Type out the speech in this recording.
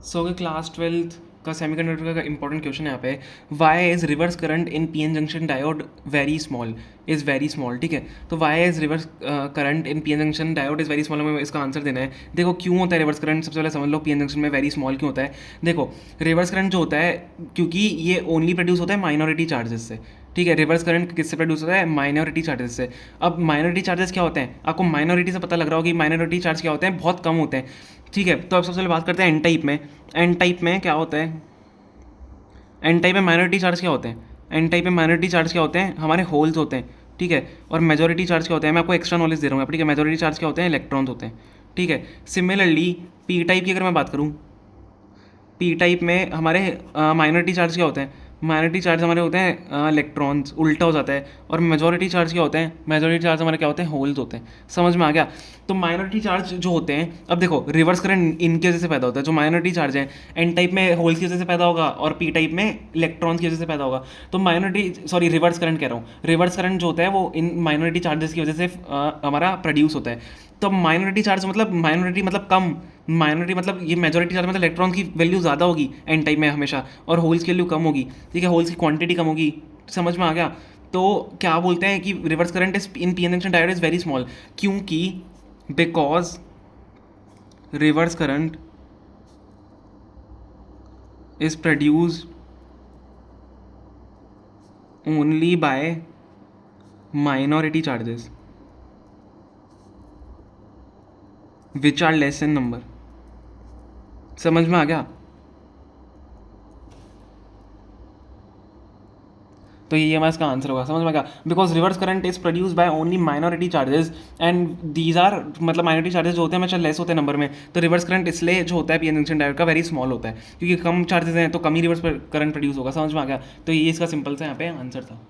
सो class twelfth का semiconductor का important question है यहाँ पे, why is reverse current in P N junction diode very small, is very small. ठीक है, तो why is reverse current in P N junction diode is very small, हमें इसका आंसर देना है। देखो क्यों होता है रिवर्स करंट, सबसे पहले समझ लो पी एन जंक्शन में वेरी स्मॉल क्यों होता है। देखो रिवर्स करंट जो होता है, क्योंकि ये ओनली प्रोड्यूस होता है माइनॉरिटी चार्जेस से। ठीक है, रिवर्स करंट किससे प्रोड्यूस होता है, माइनॉरिटी चार्जेस से। अब माइनॉरिटी चार्जेस क्या होते हैं, आपको माइनॉरिटी से पता लग रहा हो कि माइनॉरिटी चार्ज क्या होते हैं, बहुत कम होते हैं। ठीक है, तो अब सबसे पहले बात करते हैं एन टाइप में। एन टाइप में क्या होता है, एन टाइप में माइनॉरिटी चार्ज क्या होते हैं, एन टाइप में माइनॉरिटी चार्ज क्या होते हैं, हमारे होल्स होते हैं। ठीक है, और मेजॉरिटी चार्ज क्या होते हैं, मैं आपको एक्स्ट्रा नॉलेज दे रहा हूँ। ठीक है, मेजॉरिटी चार्ज क्या होते हैं, इलेक्ट्रॉन्स होते हैं। ठीक है, सिमिलरली पी टाइप की अगर मैं बात करूँ, पी टाइप में हमारे माइनॉरिटी चार्ज क्या होते हैं, माइनॉरिटी चार्ज हमारे होते हैं इलेक्ट्रॉन्स, उल्टा हो जाता है। और मेजॉरिटी चार्ज क्या होते हैं, मेजॉरिटी चार्ज हमारे क्या होते हैं, होल्स होते हैं। समझ में आ गया। तो माइनॉरिटी चार्ज जो होते हैं, अब देखो रिवर्स करंट इनकी वजह से पैदा होता है, जो माइनॉरिटी चार्ज है एन टाइप में होल्स की वजह से पैदा होगा और पी टाइप में इलेक्ट्रॉन्स की वजह से पैदा होगा। तो माइनॉरिटी सॉरी रिवर्स करंट कह रहा हूँ, रिवर्स करंट जो होता है वो इन माइनॉरिटी चार्जेस की वजह से हमारा प्रोड्यूस होता है। तो माइनॉरिटी चार्ज मतलब, माइनॉरिटी मतलब कम, माइनॉरिटी मतलब ये मेजॉरिटी चार्ज मतलब इलेक्ट्रॉन की वैल्यू ज़्यादा होगी एन टाइप में हमेशा, और होल्स की वैल्यू कम होगी। ठीक है, होल्स की क्वांटिटी कम होगी। समझ में आ गया। तो क्या बोलते हैं कि reverse current is in P N junction diode is very small, क्योंकि because reverse current is produced only by minority charges which are less in number. समझ में आ गया। तो ये हमारा इसका आंसर होगा। समझ में गया, because reverse current is produce by only minority charges and these are, मतलब माइनॉरिटी चार्जेस जो होते हैं हमेशा लेस होते हैं नंबर में। तो रिवर्स करंट इसलिए जो होता है पी एन जंक्शन डायोड का वेरी स्मॉल होता है, क्योंकि कम चार्जेस हैं तो कम ही रिवर्स करंट प्रोड्यूस होगा। समझ में आ गया। तो ये इसका सिंपल सा यहाँ पे आंसर था।